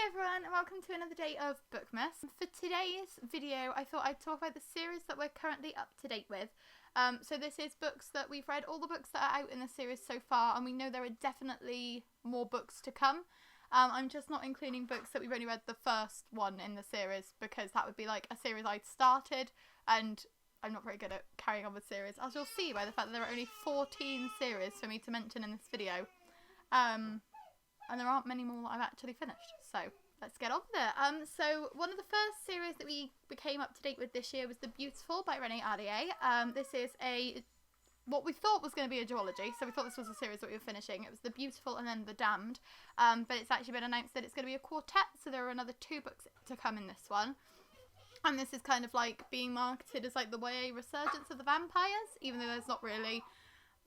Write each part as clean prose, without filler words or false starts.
Hey everyone, and welcome to another day of Bookmas. For today's video, I thought I'd talk about the series that we're currently up to date with. So this is books that we've read, all the books that are out in the series so far, and we know there are definitely more books to come. I'm just not including books that we've only read the first one in the series, because that would be like a series I'd started, and I'm not very good at carrying on with series, as you'll see by the fact that there are only 14 series for me to mention in this video. And there aren't many more that I've actually finished, so let's get on with it. So one of the first series that we became up to date with this year was The Beautiful by Renee Ahdieh. This is what we thought was going to be a duology, so we thought this was a series that we were finishing. It was The Beautiful and then The Damned, but it's actually been announced that it's going to be a quartet, so there are another 2 books to come in this one. And this is kind of like being marketed as like the YA resurgence of the vampires, even though there's not really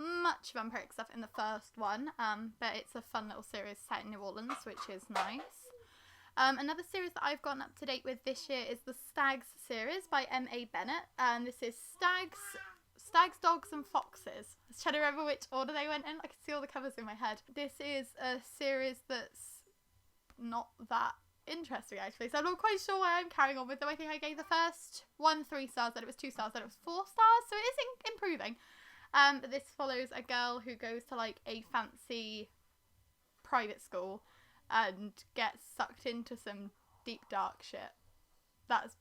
much vampiric stuff in the first one, but it's a fun little series set in New Orleans, which is nice. Another series that I've gotten up to date with this year is the Stags series by M.A. Bennett, and this is Stags, Dogs and Foxes. I was trying to remember which order they went in. I can see all the covers in my head. This is a series that's not that interesting actually, so I'm not quite sure why I'm carrying on with them. I think I gave the first one 3 stars, then it was 2 stars, then it was 4 stars, so it is improving. But this follows a girl who goes to like a fancy private school and gets sucked into some deep dark shit. That's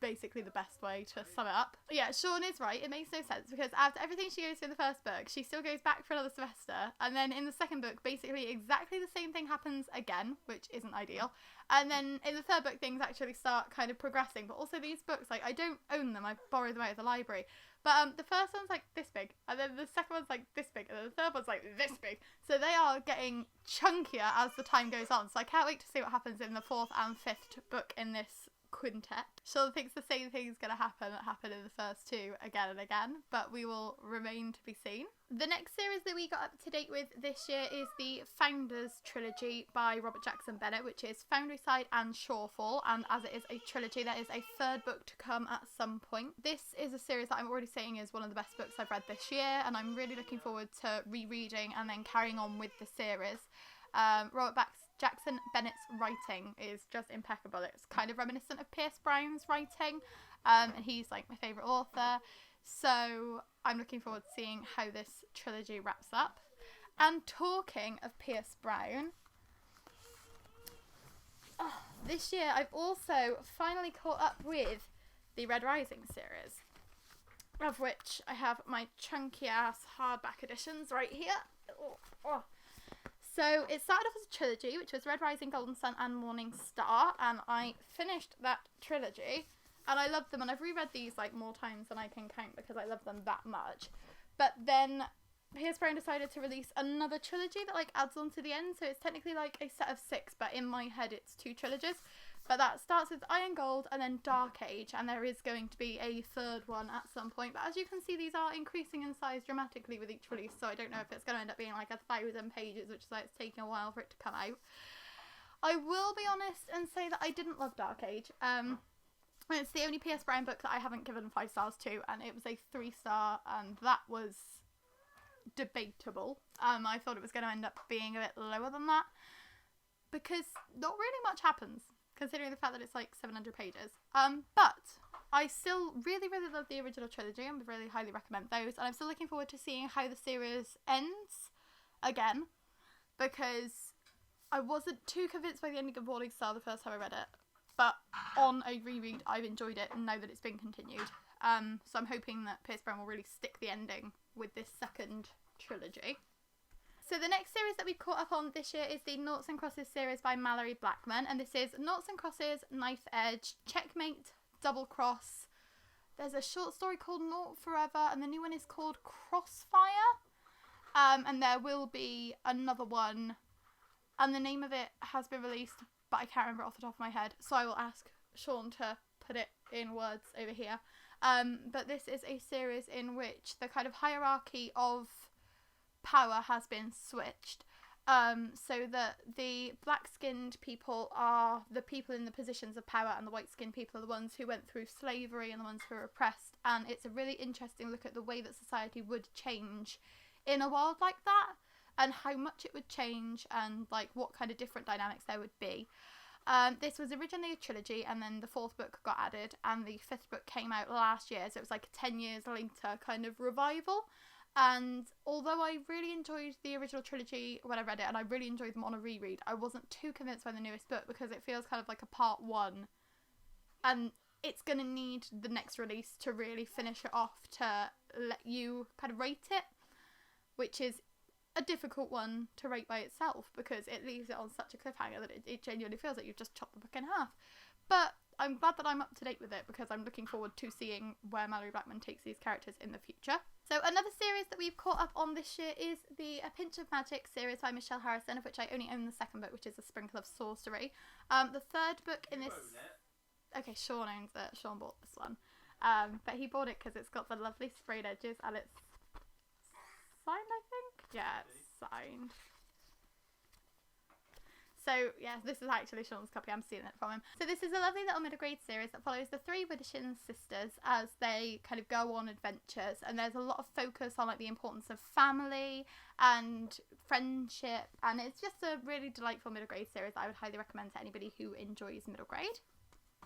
basically the best way to sum it up. Yeah, Sean is right, it makes no sense, because after everything she goes through in the first book, she still goes back for another semester, and then in the second book basically exactly the same thing happens again, which isn't ideal. And then in the third book things actually start kind of progressing, but also these books, like, I don't own them, I borrow them out of the library. But the first one's like this big, and then the second one's like this big, and then the third one's like this big. So they are getting chunkier as the time goes on. So I can't wait to see what happens in the 4th and 5th book in this quintet. Sean thinks the same thing is going to happen that happened in the first 2 again and again, but we will remain to be seen. The next series that we got up to date with this year is the Founders Trilogy by Robert Jackson Bennett, which is Founderside and Shorefall, and as it is a trilogy, there is a 3rd book to come at some point. This is a series that I'm already saying is one of the best books I've read this year, and I'm really looking forward to rereading and then carrying on with the series. Robert Jackson Bennett's writing is just impeccable. It's kind of reminiscent of Pierce Brown's writing, and he's like my favourite author, so I'm looking forward to seeing how this trilogy wraps up. And talking of Pierce Brown, this year I've also finally caught up with the Red Rising series, of which I have my chunky ass hardback editions right here. So it started off as a trilogy, which was Red Rising, Golden Sun and Morning Star, and I finished that trilogy, and I loved them, and I've reread these like more times than I can count because I love them that much. But then Pierce Brown decided to release another trilogy that like adds on to the end, so it's technically like a set of 6, but in my head it's 2 trilogies. But that starts with Iron Gold and then Dark Age, and there is going to be a 3rd one at some point. But as you can see, these are increasing in size dramatically with each release, so I don't know if it's going to end up being like 1,000 pages, which is why it's taking a while for it to come out. I will be honest and say that I didn't love Dark Age. It's the only Pierce Brown book that I haven't given 5 stars to, and it was a 3-star, and that was debatable. I thought it was going to end up being a bit lower than that, because not really much happens, considering the fact that it's like 700 pages. But I still really, really love the original trilogy and would really highly recommend those. And I'm still looking forward to seeing how the series ends again, because I wasn't too convinced by the ending of Morning Star the first time I read it. But on a reread, I've enjoyed it and now that it's been continued. So I'm hoping that Pierce Brown will really stick the ending with this 2nd trilogy. So the next series that we caught up on this year is the Noughts and Crosses series by Mallory Blackman, and this is Noughts and Crosses, Knife Edge, Checkmate, Double Cross. There's a short story called Naught Forever, and the new one is called Crossfire, and there will be another one, and the name of it has been released, but I can't remember it off the top of my head, so I will ask Sean to put it in words over here. But this is a series in which the kind of hierarchy of power has been switched, so that the black-skinned people are the people in the positions of power, and the white-skinned people are the ones who went through slavery and the ones who were oppressed. And it's a really interesting look at the way that society would change in a world like that, and how much it would change, and like what kind of different dynamics there would be. This was originally a trilogy, and then the 4th book got added, and the 5th book came out last year, so it was like a 10 years later kind of revival. And although I really enjoyed the original trilogy when I read it, and I really enjoyed them on a reread, I wasn't too convinced by the newest book because it feels kind of like a part 1, and it's going to need the next release to really finish it off to let you kind of rate it, which is a difficult one to rate by itself because it leaves it on such a cliffhanger that it genuinely feels like you've just chopped the book in half. But I'm glad that I'm up to date with it because I'm looking forward to seeing where Malorie Blackman takes these characters in the future. So another series that we've caught up on this year is the A Pinch of Magic series by Michelle Harrison, of which I only own the 2nd book, which is A Sprinkle of Sorcery. The 3rd book in this... Okay, Sean owns it. Sean bought this one. But he bought it because it's got the lovely sprayed edges and it's signed, I think? Yeah, it's signed. So, yeah, this is actually Sean's copy. I'm stealing it from him. So this is a lovely little middle grade series that follows the 3 Widdershins sisters as they kind of go on adventures. And there's a lot of focus on, like, the importance of family and friendship. And it's just a really delightful middle grade series that I would highly recommend to anybody who enjoys middle grade.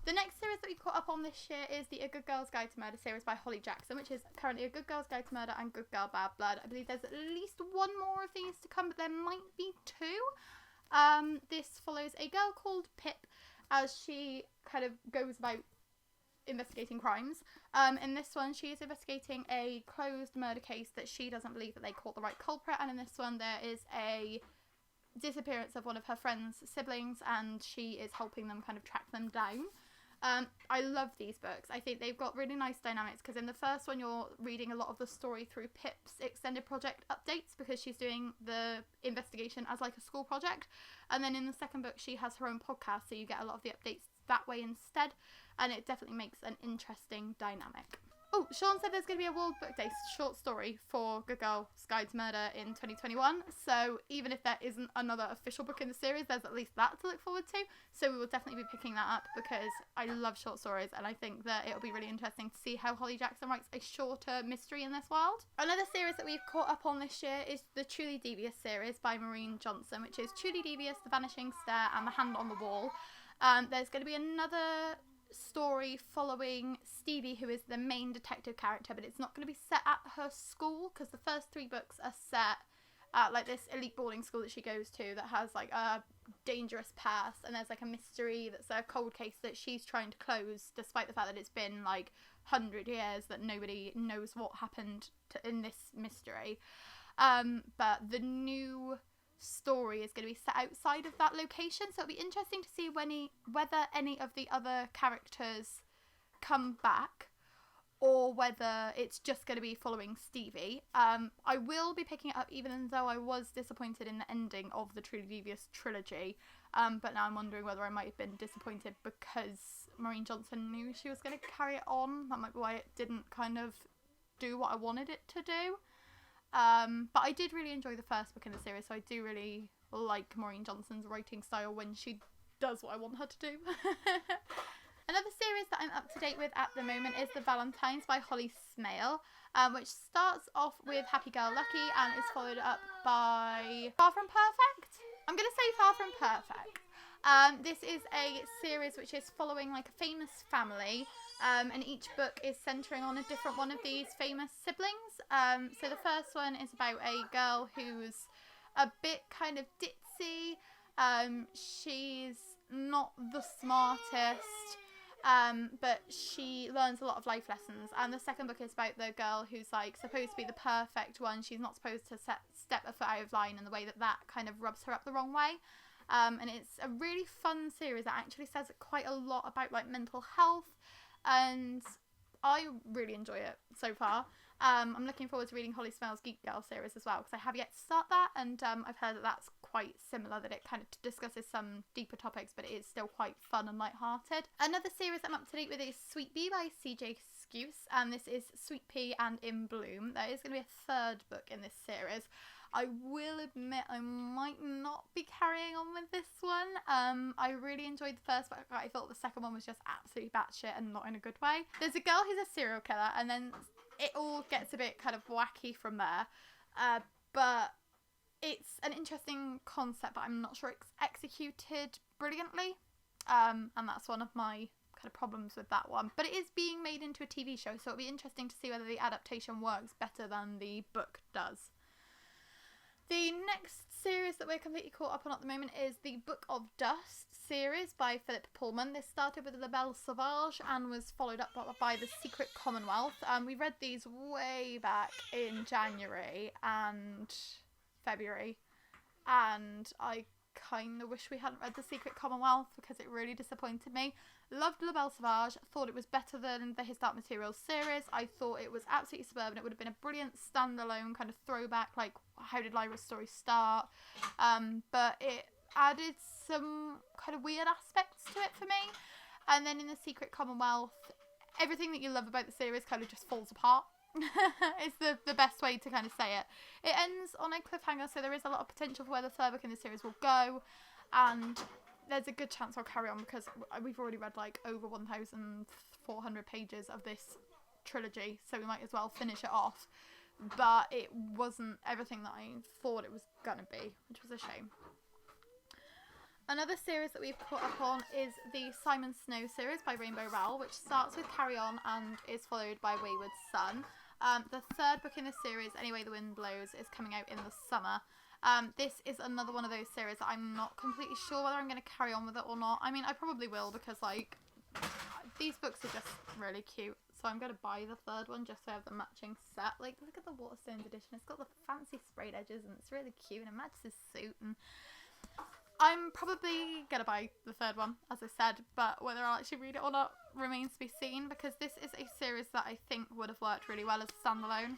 The next series that we caught up on this year is the A Good Girl's Guide to Murder series by Holly Jackson, which is currently A Good Girl's Guide to Murder and Good Girl Bad Blood. I believe there's at least one more of these to come, but there might be 2. This follows a girl called Pip as she kind of goes about investigating crimes. In this one, she is investigating a closed murder case that she doesn't believe that they caught the right culprit, and in this one there is a disappearance of one of her friend's siblings, and she is helping them kind of track them down. I love these books. I think they've got really nice dynamics because in the first one you're reading a lot of the story through Pip's extended project updates because she's doing the investigation as like a school project, and then in the 2nd book she has her own podcast, so you get a lot of the updates that way instead, and it definitely makes an interesting dynamic. Oh, Sean said there's going to be a World Book Day short story for Good Girl's Guide to Murder in 2021. So even if there isn't another official book in the series, there's at least that to look forward to. So we will definitely be picking that up because I love short stories and I think that it'll be really interesting to see how Holly Jackson writes a shorter mystery in this world. Another series that we've caught up on this year is the Truly Devious series by Maureen Johnson, which is Truly Devious, The Vanishing Stare and The Hand on the Wall. There's going to be another story following Stevie, who is the main detective character, but it's not going to be set at her school because the first 3 books are set at like this elite boarding school that she goes to that has like a dangerous past, and there's like a mystery that's a cold case that she's trying to close despite the fact that it's been like 100 years that nobody knows what happened in this mystery. But the new story is going to be set outside of that location, so it'll be interesting to see whether any of the other characters come back or whether it's just going to be following Stevie. I will be picking it up even though I was disappointed in the ending of the Truly Devious trilogy, but now I'm wondering whether I might have been disappointed because Maureen Johnson knew she was going to carry it on. That might be why it didn't kind of do what I wanted it to do. But I did really enjoy the first book in the series, so I do really like Maureen Johnson's writing style when she does what I want her to do. Another series that I'm up to date with at the moment is The Valentines by Holly Smale, which starts off with Happy Girl Lucky and is followed up by Far From Perfect? I'm going to say Far From Perfect. This is a series which is following like a famous family, and each book is centering on a different one of these famous siblings. So the first one is about a girl who's a bit kind of ditzy. She's not the smartest, but she learns a lot of life lessons. And the second book is about the girl who's like supposed to be the perfect one. She's not supposed to step a foot out of line, and the way that kind of rubs her up the wrong way. And it's a really fun series that actually says quite a lot about like mental health, and I really enjoy it so far. I'm looking forward to reading Holly Smale's Geek Girl series as well, because I have yet to start that, and I've heard that that's quite similar, that it kind of discusses some deeper topics, but it is still quite fun and light-hearted. Another series I'm up to date with is Sweet Bee by CJ Skews, and this is Sweet Pea and In Bloom. There is going to be a 3rd book in this series. I will admit I might not be carrying on with this one. I really enjoyed the first book. I thought the second one was just absolutely batshit and not in a good way. There's a girl who's a serial killer, and then it all gets a bit kind of wacky from there. But it's an interesting concept, but I'm not sure it's executed brilliantly. And that's one of my kind of problems with that one. But it is being made into a TV show, so it'll be interesting to see whether the adaptation works better than the book does. The next series that we're completely caught up on at the moment is the Book of Dust series by Philip Pullman. This started with La Belle Sauvage and was followed up by The Secret Commonwealth. We read these way back in January and February, and I kind of wish we hadn't read The Secret Commonwealth because it really disappointed me. Loved La Belle Sauvage, thought it was better than the His Dark Materials series. I thought it was absolutely superb and it would have been a brilliant standalone kind of throwback, like how did Lyra's story start, but it added some kind of weird aspects to it for me. And then in The Secret Commonwealth, everything that you love about the series kind of just falls apart. It's the best way to kind of say it. It ends on a cliffhanger, so there is a lot of potential for where the third book in the series will go, and there's a good chance I'll carry on because we've already read like over 1,400 pages of this trilogy, so we might as well finish it off. But it wasn't everything that I thought it was gonna be, which was a shame. Another series that we've caught up on is the Simon Snow series by Rainbow Rowell, which starts with Carry On and is followed by Wayward Son. The third book in this series, Anyway the Wind Blows, is coming out in the summer. This is another one of those series that I'm not completely sure whether I'm going to carry on with it or not. I mean, I probably will because, like, these books are just really cute. So I'm going to buy the third one just so I have the matching set. Like, look at the Waterstones edition. It's got the fancy sprayed edges and it's really cute and it matches his suit. And I'm probably going to buy the third one, as I said, but whether I'll actually read it or not remains to be seen because this is a series that I think would have worked really well as a standalone.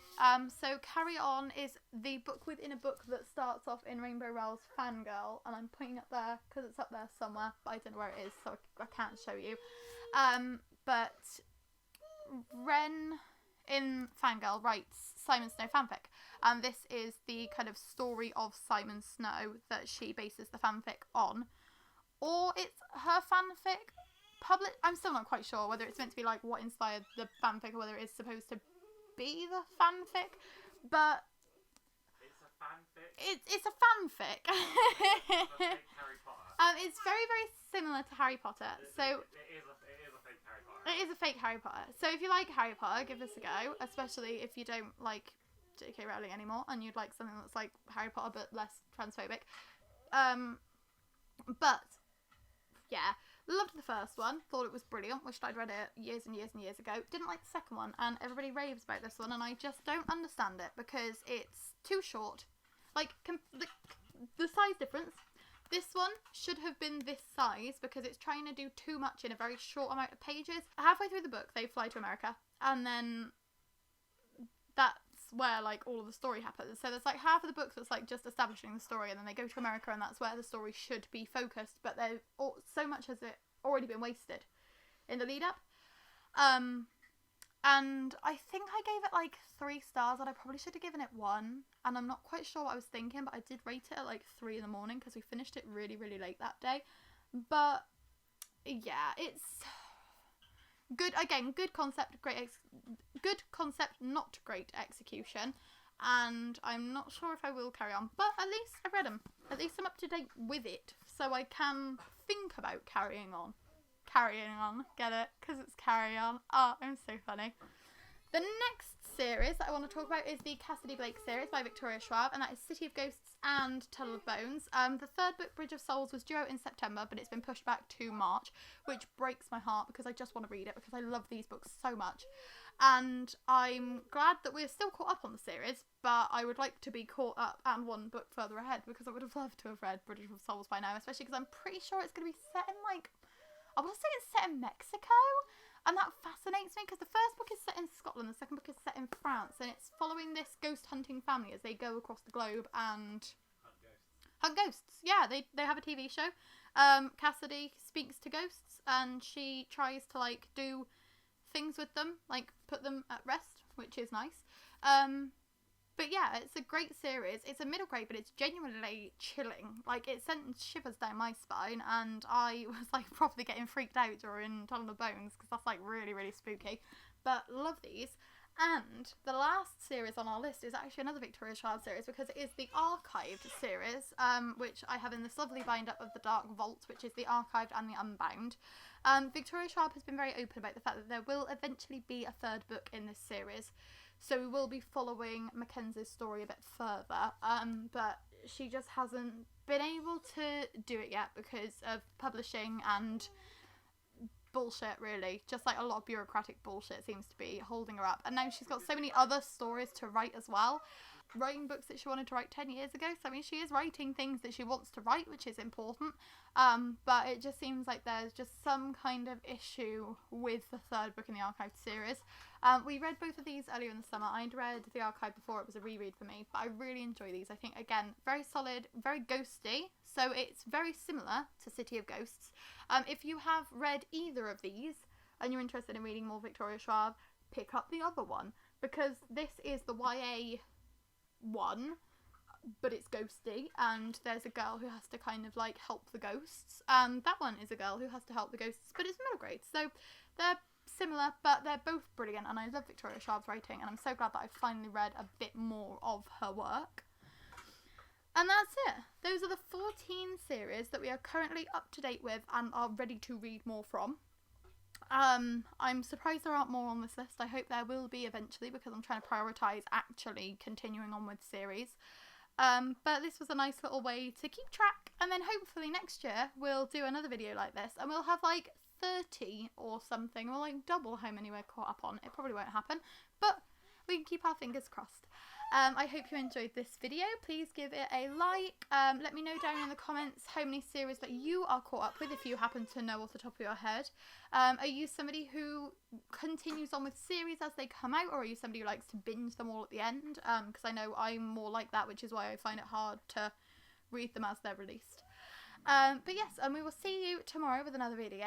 So Carry On is the book within a book that starts off in Rainbow Rowell's Fangirl, and I'm pointing up there because it's up there somewhere, but I don't know where it is, so I can't show you. But Ren in Fangirl writes Simon Snow fanfic, and this is the kind of story of Simon Snow that she bases the fanfic on, or it's her fanfic public. I'm still not quite sure whether it's meant to be like what inspired the fanfic or whether it's supposed to be the fanfic, but it's a fanfic. It's a fanfic. Harry Potter. It's very, very similar to Harry Potter. So it is a fake Harry Potter. it is a fake Harry Potter. So if you like Harry Potter, give this a go, especially if you don't like J.K. Rowling anymore and you'd like something that's like Harry Potter but less transphobic. But yeah, loved the first one, thought it was brilliant, wished I'd read it years and years and years ago. Didn't like the second one, and everybody raves about this one, and I just don't understand it because it's too short. Like, the size difference. This one should have been this size because it's trying to do too much in a very short amount of pages. Halfway through the book, they fly to America, and then that's where, like, all of the story happens. So there's, like, half of the book that's, like, just establishing the story, and then they go to America, and that's where the story should be focused, but so much has it already been wasted in the lead-up. And I think I gave it, like, 3 stars, and I probably should have given it 1, and I'm not quite sure what I was thinking, but I did rate it at, like, 3 in the morning, because we finished it really, really late that day. But, yeah, it's good, again, good concept, good concept, not great execution, and I'm not sure if I will carry on, but at least I've read them. At least I'm up to date with it, so I can think about carrying on. Get it? Because it's Carry On. Oh, I'm so funny. The next series that I want to talk about is the Cassidy Blake series by Victoria Schwab, and that is City of Ghosts and Tunnel of Bones. The third book, Bridge of Souls, was due out in September, but it's been pushed back to March, which breaks my heart because I just want to read it because I love these books so much. And I'm glad that we're still caught up on the series, but I would like to be caught up and one book further ahead because I would have loved to have read Bridge of Souls by now, especially because I'm pretty sure it's going to be set in, like, I want to say it's set in Mexico, and that fascinates me because the first book is set in Scotland, the second book is set in France, and it's following this ghost hunting family as they go across the globe and hunt ghosts. Yeah, they have a TV show. Cassidy speaks to ghosts, and she tries to, like, do things with them, like put them at rest, which is nice. But yeah, it's a great series. It's a middle grade, but it's genuinely chilling. Like, it sent shivers down my spine, and I was, like, properly getting freaked out during Tunnel of Bones, because that's, like, really, really spooky. But love these. And the last series on our list is actually another Victoria Sharp series, because it is the Archived series, which I have in this lovely bind-up of the Dark Vault, which is the Archived and the Unbound. Victoria Sharp has been very open about the fact that there will eventually be a third book in this series, so we will be following Mackenzie's story a bit further, but she just hasn't been able to do it yet because of publishing and bullshit, really. Just like a lot of bureaucratic bullshit seems to be holding her up. And now she's got so many other stories to write as well. Writing books that she wanted to write 10 years ago. So, I mean, she is writing things that she wants to write, which is important. But it just seems like there's just some kind of issue with the third book in the Archived series. We read both of these earlier in the summer. I'd read the Archive before, it was a reread for me. But I really enjoy these. I think, again, very solid, very ghosty. So it's very similar to City of Ghosts. If you have read either of these and you're interested in reading more Victoria Schwab, pick up the other one, because this is the YA one, but it's ghosty, and there's a girl who has to kind of like help the ghosts, and that one is a girl who has to help the ghosts, but it's middle grade. So they're similar, but they're both brilliant, and I love Victoria Schwab's writing, and I'm so glad that I've finally read a bit more of her work. And that's it. Those are the 14 series that we are currently up to date with and are ready to read more from. I'm surprised there aren't more on this list. I hope there will be eventually, because I'm trying to prioritise actually continuing on with series. But this was a nice little way to keep track, and then hopefully next year we'll do another video like this and we'll have like 30 or something, or like double how many we're caught up on. It probably won't happen, but we can keep our fingers crossed. I hope you enjoyed this video. Please give it a like. Let me know down in the comments how many series that you are caught up with, if you happen to know off the top of your head. Are you somebody who continues on with series as they come out, or are you somebody who likes to binge them all at the end? Because I know I'm more like that, which is why I find it hard to read them as they're released. But yes, and we will see you tomorrow with another video.